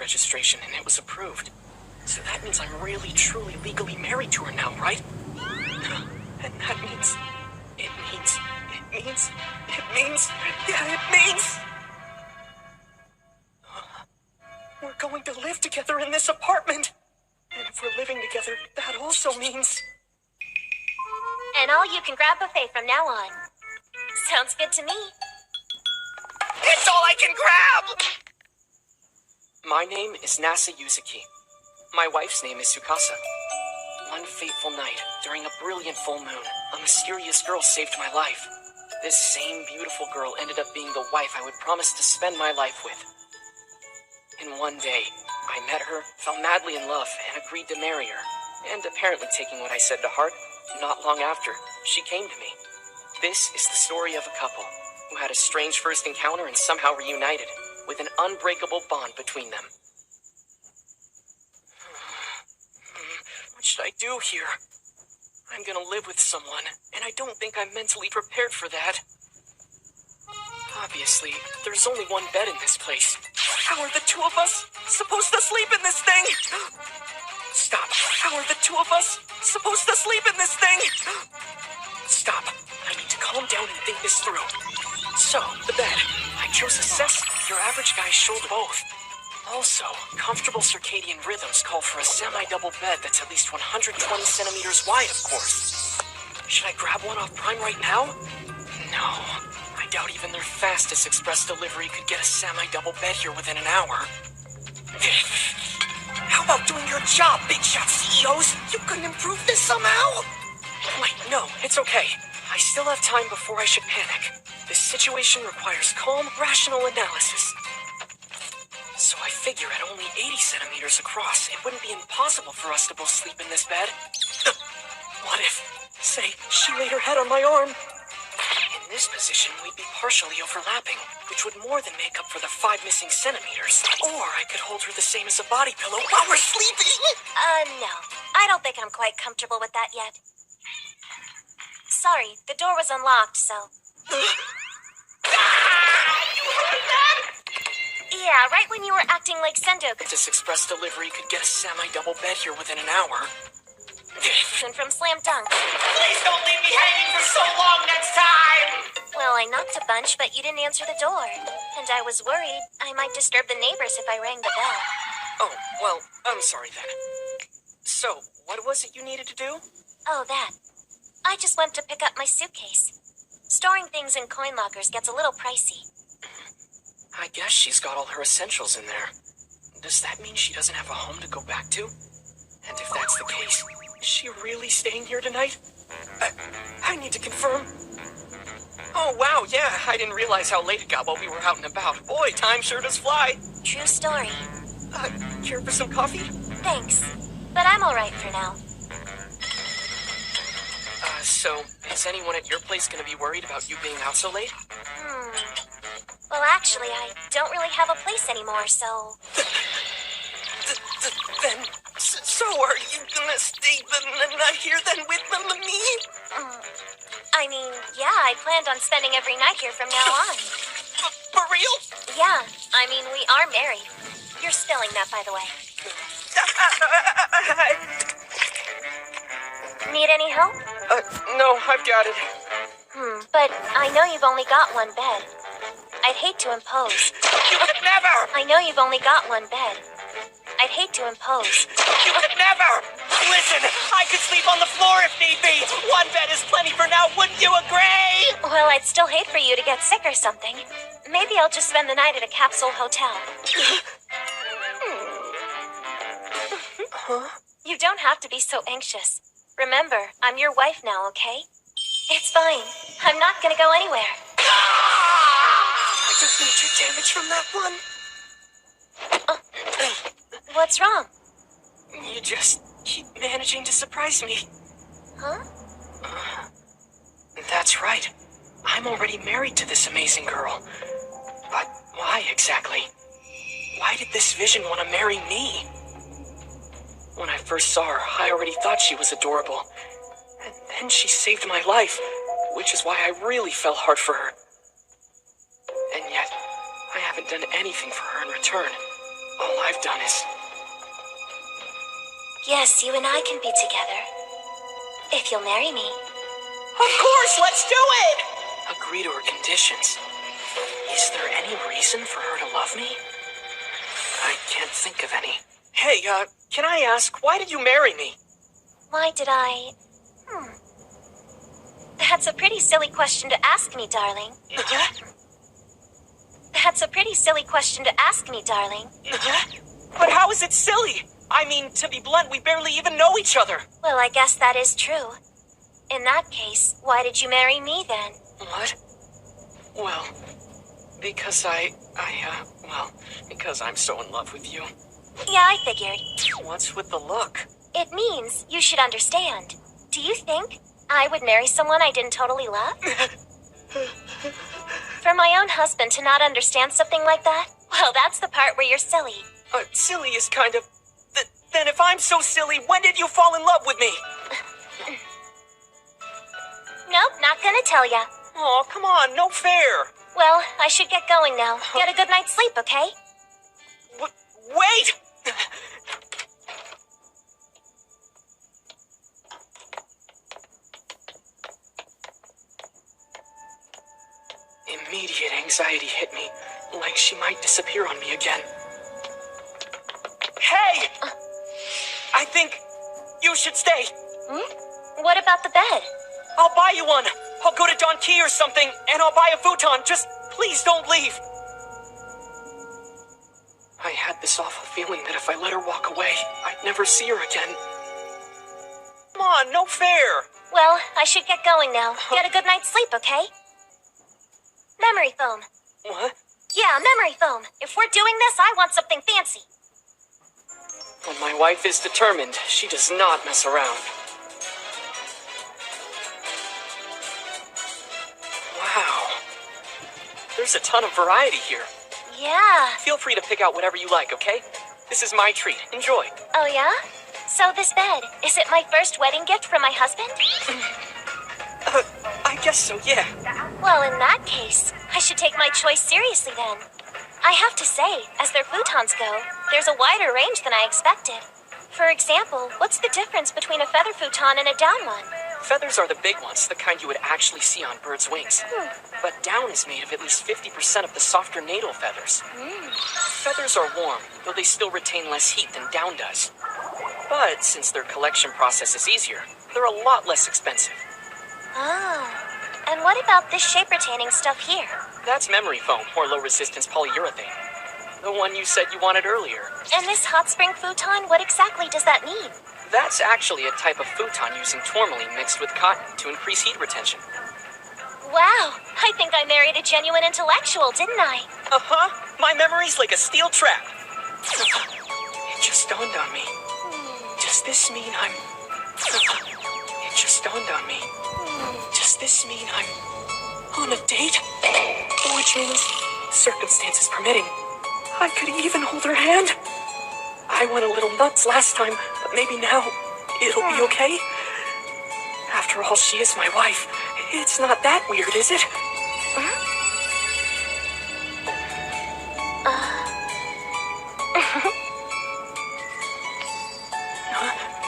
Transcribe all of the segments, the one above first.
registration and it was approved. So that means I'm really, truly, legally married to her now, right? And that means... It means... We're going to live together in this apartment. And if we're living together, that also means... And all you can grab buffet from now on. Sounds good to me. It's all I can grab! My name is Nasa Yuzuki. My wife's name is Tsukasa. One fateful night, during a brilliant full moon, a mysterious girl saved my life. This same beautiful girl ended up being the wife I would promise to spend my life with. In one day, I met her, fell madly in love, and agreed to marry her. And apparently taking what I said to heart, not long after, she came to me. This is the story of a couple who had a strange first encounter and somehow reunited, with an unbreakable bond between them. What should I do here? I'm gonna live with someone, and I don't think I'm mentally prepared for that. Obviously, there's only one bed in this place. How are the two of us supposed to sleep in this thing? Stop. How are the two of us supposed to sleep in this thing? Stop. I need to calm down and think this through. So, the bed. I chose a your average guy should both. Also, comfortable circadian rhythms call for a semi-double bed that's at least 120 centimeters wide, of course. Should I grab one off Prime right now? No. I doubt even their fastest express delivery could get a semi-double bed here within an hour. How about doing your job, big shot CEOs? You couldn't improve this somehow? Wait, no, it's okay. I still have time before I should panic. This situation requires calm, rational analysis. So I figure at only 80 centimeters across, it wouldn't be impossible for us to both sleep in this bed. What if, say, she laid her head on my arm? In this position, we'd be partially overlapping, which would more than make up for the 5 missing centimeters. Or I could hold her the same as a body pillow while we're sleeping. No. I don't think I'm quite comfortable with that yet. Sorry, the door was unlocked, so... Yeah, right when you were acting like Sendo. This express delivery could get a semi-double bed here within an hour. From Slam Dunk. Please don't leave me hanging for so long next time! Well, I knocked a bunch, but you didn't answer the door. And I was worried I might disturb the neighbors if I rang the bell. Oh, well, I'm sorry then. So, what was it you needed to do? Oh, that. I just went to pick up my suitcase. Storing things in coin lockers gets a little pricey. I guess she's got all her essentials in there. Does that mean she doesn't have a home to go back to? And if that's the case, is she really staying here tonight? I need to confirm. Oh, wow, yeah, I didn't realize how late it got while we were out and about. Boy, time sure does fly. True story. Care for some coffee? Thanks, but I'm alright for now. So, is anyone at your place gonna be worried about you being out so late? Well, actually, I don't really have a place anymore, so... Then, so are you gonna stay the night here then with me? I mean, yeah, I planned on spending every night here from now on. For real? Yeah, I mean, we are married. You're spilling that, by the way. Need any help? No, I've got it. But I know you've only got one bed. I'd hate to impose. You could never! I know you've only got one bed. I'd hate to impose. You could never! Listen, I could sleep on the floor if need be. One bed is plenty for now, wouldn't you agree? Well, I'd still hate for you to get sick or something. Maybe I'll just spend the night at a capsule hotel. You don't have to be so anxious. Remember, I'm your wife now, okay? It's fine. I'm not gonna go anywhere. I took major damage from that one. What's wrong? You just keep managing to surprise me. Huh? That's right. I'm already married to this amazing girl. But why exactly? Why did this vision want to marry me? When I first saw her, I already thought she was adorable. And then she saved my life, which is why I really fell hard for her. And yet, I haven't done anything for her in return. All I've done is... Yes, you and I can be together. If you'll marry me. Of course, let's do it! agree to her conditions. Is there any reason for her to love me? I can't think of any. Hey, can I ask, why did you marry me? Why did I... That's a pretty silly question to ask me, darling. That's a pretty silly question to ask me, darling. But how is it silly? I mean, to be blunt, we barely even know each other. Well, I guess that is true. In that case, why did you marry me then? What? Well, because because I'm so in love with you. Yeah, I figured. What's with the look? It means you should understand. Do you think I would marry someone I didn't totally love? For my own husband to not understand something like that? Well, that's the part where you're silly. Silly is kind of... then if I'm so silly, when did you fall in love with me? Nope, not gonna tell ya. Oh, come on, no fair. Well, I should get going now. Get a good night's sleep, okay? Wait! Immediate anxiety hit me, like she might disappear on me again. Hey! I think you should stay. What about the bed? I'll buy you one. I'll go to Don Key or something, and I'll buy a futon. Just please don't leave. I had this awful feeling that if I let her walk away, I'd never see her again. Come on, no fair. Well, I should get going now. Get a good night's sleep, okay? Memory foam. What? Yeah, memory foam. If we're doing this, I want something fancy. When my wife is determined, she does not mess around. Wow. There's a ton of variety here. Yeah. Feel free to pick out whatever you like, okay? This is my treat. Enjoy. Oh, yeah? So this bed, is it my first wedding gift from my husband? I guess so, yeah. Well, in that case, I should take my choice seriously then. I have to say, as their futons go, there's a wider range than I expected. For example, what's the difference between a feather futon and a down one? Feathers are the big ones, the kind you would actually see on birds' wings. But down is made of at least 50% of the softer natal feathers. Feathers are warm, though they still retain less heat than down does. But since their collection process is easier, they're a lot less expensive. Ah. And what about this shape-retaining stuff here? That's memory foam, or low-resistance polyurethane. The one you said you wanted earlier. And this hot spring futon, what exactly does that mean? That's actually a type of futon using tourmaline mixed with cotton to increase heat retention. Wow, I think I married a genuine intellectual, didn't I? Uh-huh. My memory's like a steel trap. It just dawned on me. Does this mean I'm... It just dawned on me. Does this mean I'm on a date? Which means, circumstances permitting, I could even hold her hand. I went a little nuts last time, but maybe now it'll be okay. After all, she is my wife. It's not that weird, is it?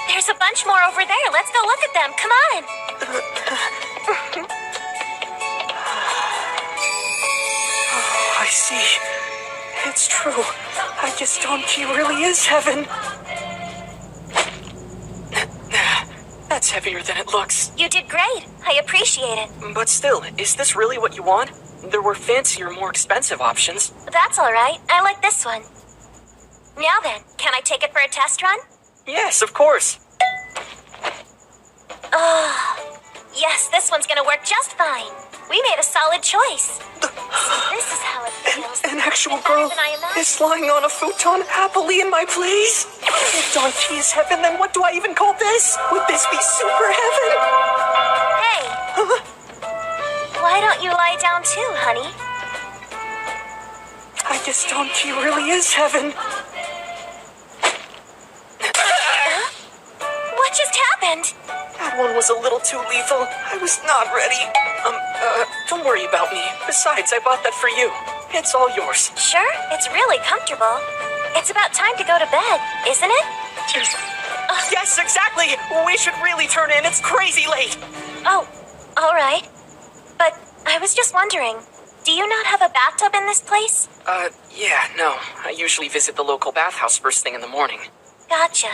There's a bunch more over there. Let's go look at them. Come on. I see. It's true. I guess Don Key really is heaven. That's heavier than it looks. You did great. I appreciate it. But still, is this really what you want? There were fancier, more expensive options. That's all right. I like this one. Now then, can I take it for a test run? Yes, of course. Yes, this one's gonna work just fine. We made a solid choice. This is how it feels. An actual Better girl than I imagined. is lying on a futon happily in my place. If Don Key is heaven, then what do I even call this? Would this be super heaven? Hey! Why don't you lie down too, honey? I guess Don Key really is heaven. What just happened? That one was a little too lethal. I was not ready. Don't worry about me. Besides, I bought that for you. It's all yours. Sure, it's really comfortable. It's about time to go to bed, isn't it? Yes, exactly! We should really turn in. It's crazy late. Oh, all right. But I was just wondering, do you not have a bathtub in this place? Yeah, no. I usually visit the local bathhouse first thing in the morning. Gotcha.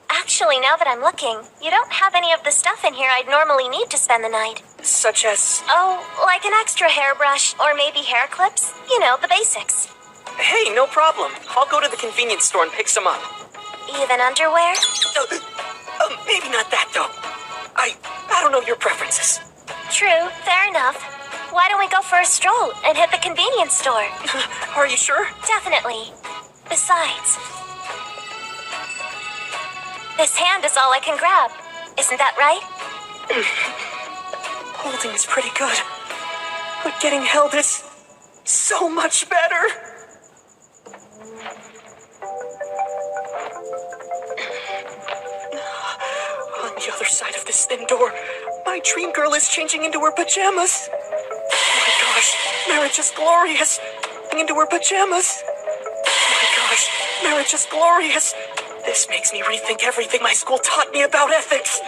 Actually, now that I'm looking, you don't have any of the stuff in here I'd normally need to spend the night. Such as... Oh, like an extra hairbrush or maybe hair clips. You know, the basics. Hey, no problem. I'll go to the convenience store and pick some up. Even underwear? Maybe not that, though. I don't know your preferences. True, fair enough. Why don't we go for a stroll and hit the convenience store? Are you sure? Definitely. Besides, this hand is all I can grab. Isn't that right? Holding is pretty good. But getting held is so much better. On the other side of this thin door, my dream girl is changing into her pajamas. Oh my gosh, marriage is glorious. Into her pajamas. Oh my gosh, marriage is glorious. This makes me rethink everything my school taught me about ethics.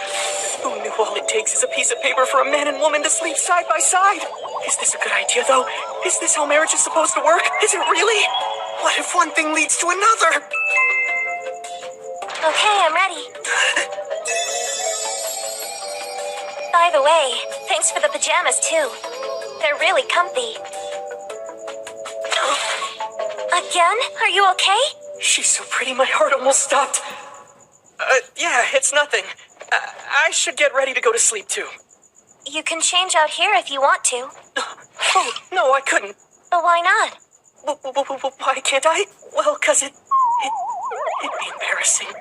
Who knew all it takes is a piece of paper for a man and woman to sleep side by side? Is this a good idea, though? Is this how marriage is supposed to work? Is it really? What if one thing leads to another? Okay, I'm ready. By the way, thanks for the pajamas, too. They're really comfy. Again? Are you okay? She's so pretty, my heart almost stopped. Yeah, it's nothing. I should get ready to go to sleep, too. You can change out here if you want to. Oh, no, I couldn't. But why not? Why can't I? Well, 'cause it'd be embarrassing.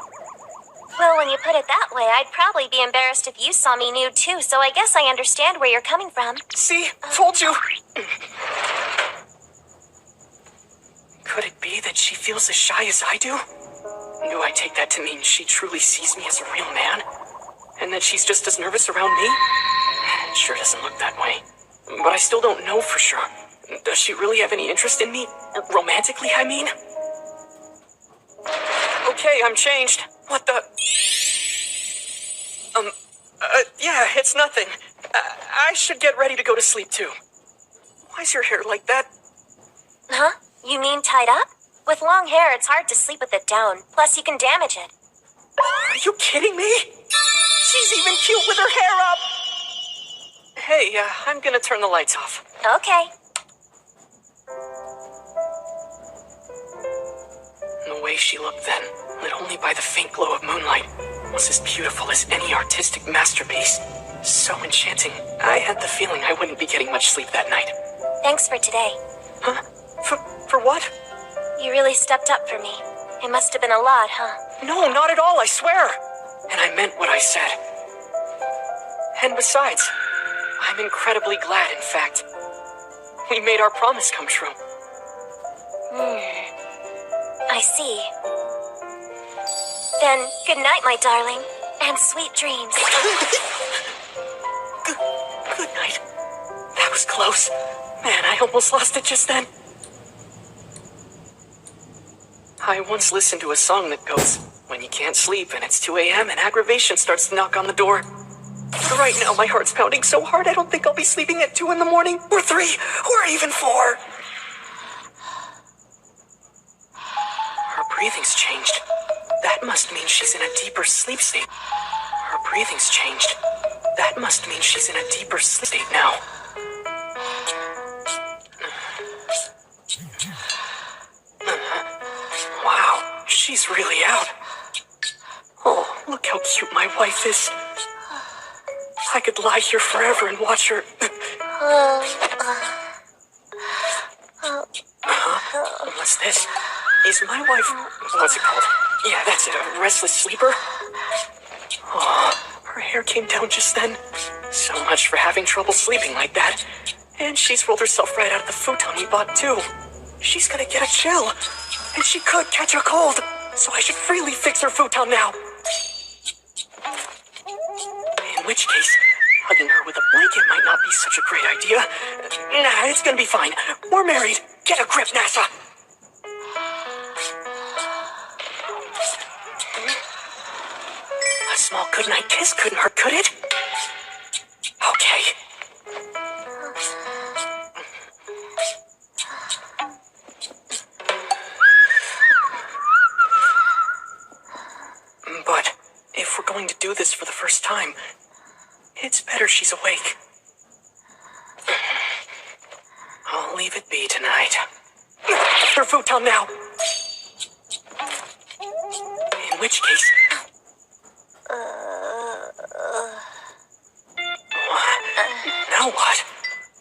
Well, when you put it that way, I'd probably be embarrassed if you saw me nude, too, so I guess I understand where you're coming from. See? Told you. Could it be that she feels as shy as I do? Do I take that to mean she truly sees me as a real man? And that she's just as nervous around me? It sure doesn't look that way. But I still don't know for sure. Does she really have any interest in me? Romantically, I mean? Okay, I'm changed. What the... Yeah, it's nothing. I should get ready to go to sleep, too. Why's your hair like that? Huh? You mean tied up? With long hair, it's hard to sleep with it down. Plus, you can damage it. Are you kidding me? She's even cute with her hair up! Hey, I'm gonna turn the lights off. Okay. The way she looked then, lit only by the faint glow of moonlight, was as beautiful as any artistic masterpiece. So enchanting, I had the feeling I wouldn't be getting much sleep that night. Thanks for today. Huh? For what? You really stepped up for me. It must have been a lot, huh? No, not at all, I swear! And I meant what I said. And besides, I'm incredibly glad, in fact. We made our promise come true. I see. Then, good night, my darling. And sweet dreams. Good night. That was close. Man, I almost lost it just then. I once listened to a song that goes, when you can't sleep and it's 2 a.m. and aggravation starts to knock on the door. Right now, my heart's pounding so hard I don't think I'll be sleeping at 2 in the morning, or 3, or even 4. Her breathing's changed. That must mean she's in a deeper sleep state. Her breathing's changed. That must mean she's in a deeper sleep state now. Wow, she's really out. Oh, look how cute my wife is. I could lie here forever and watch her. What's this? Is my wife... What's it called? Yeah, that's it, a restless sleeper? Oh, her hair came down just then. So much for having trouble sleeping like that. And she's rolled herself right out of the futon we bought, too. She's gonna get a chill. And she could catch a cold. So I should freely fix her futon now. In which case, hugging her with a blanket might not be such a great idea. Nah, it's gonna be fine. We're married. Get a grip, NASA. goodnight kiss couldn't hurt, could it? Okay. But if we're going to do this for the first time, it's better she's awake. I'll leave it be tonight. Her futon now! In which case... What? Now what?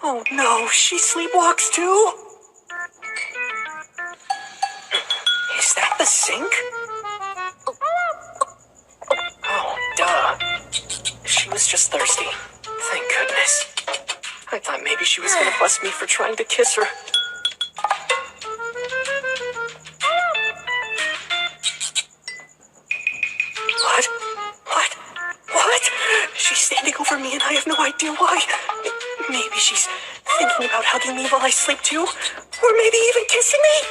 Oh no, she sleepwalks too? Is that the sink? Oh, duh. She was just thirsty. Thank goodness. I thought maybe she was gonna bust me for trying to kiss her. What? She's standing over me and I have no idea why. Maybe she's thinking about hugging me while I sleep too? Or maybe even kissing me?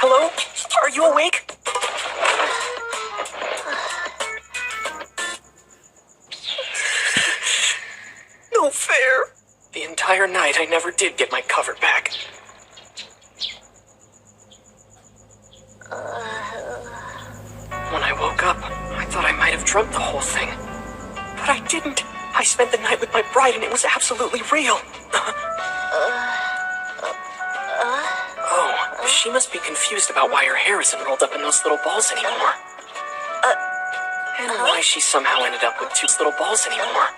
Hello? Are you awake? No fair. The entire night I never did get my cover back. When I woke up, I thought I might have dreamt the whole thing. But I didn't. I spent the night with my bride and it was absolutely real. Oh, she must be confused about why her hair isn't rolled up in those little balls anymore. And why she somehow ended up with two little balls anymore.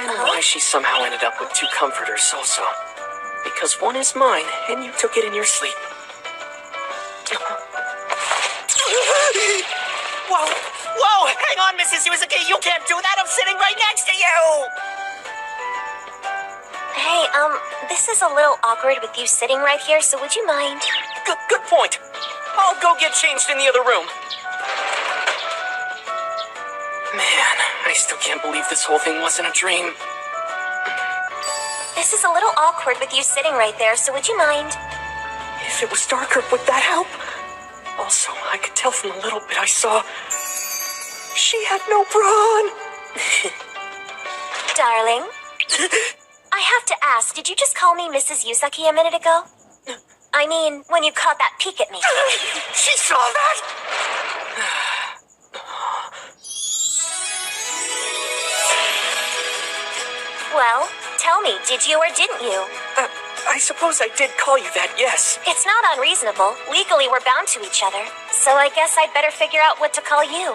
And why she somehow ended up with two comforters also. Because one is mine and you took it in your sleep. Whoa! Hang on, Mrs. Yuzuki! You can't do that! I'm sitting right next to you! Hey, this is a little awkward with you sitting right here, so would you mind? Good point. I'll go get changed in the other room. Man, I still can't believe this whole thing wasn't a dream. This is a little awkward with you sitting right there, so would you mind? If it was darker, would that help? Also, I could tell from the little bit I saw, she had no bra on. Darling, I have to ask, did you just call me Mrs. Yuzaki a minute ago? I mean, when you caught that peek at me. She saw that? Well, tell me, did you or didn't you? I suppose I did call you that, yes. It's not unreasonable. Legally, we're bound to each other. So I guess I'd better figure out what to call you.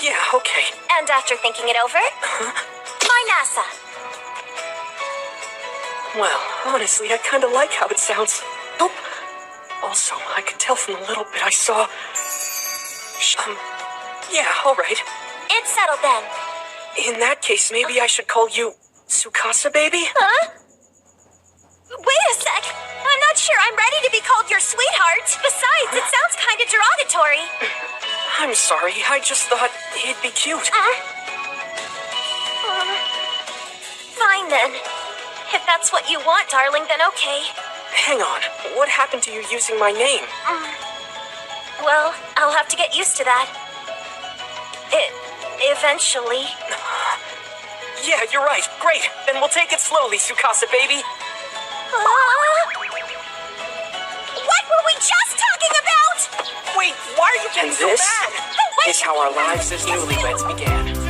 Yeah, okay. And after thinking it over, my NASA. Well, honestly, I kind of like how it sounds. Oh. Also, I could tell from the little bit I saw... yeah, all right. It's settled then. In that case, maybe I should call you Tsukasa, baby? Huh? Wait a sec. I'm not sure I'm ready to be called your sweetheart. Besides, it sounds kind of derogatory. I'm sorry. I just thought he'd be cute. Fine then. If that's what you want, darling, then okay. Hang on. What happened to you using my name? Well, I'll have to get used to that. Eventually. Yeah, you're right. Great. Then we'll take it slowly, Tsukasa, baby. What were we just talking about? Wait, why are you getting And so this mad? is how our lives as newlyweds began.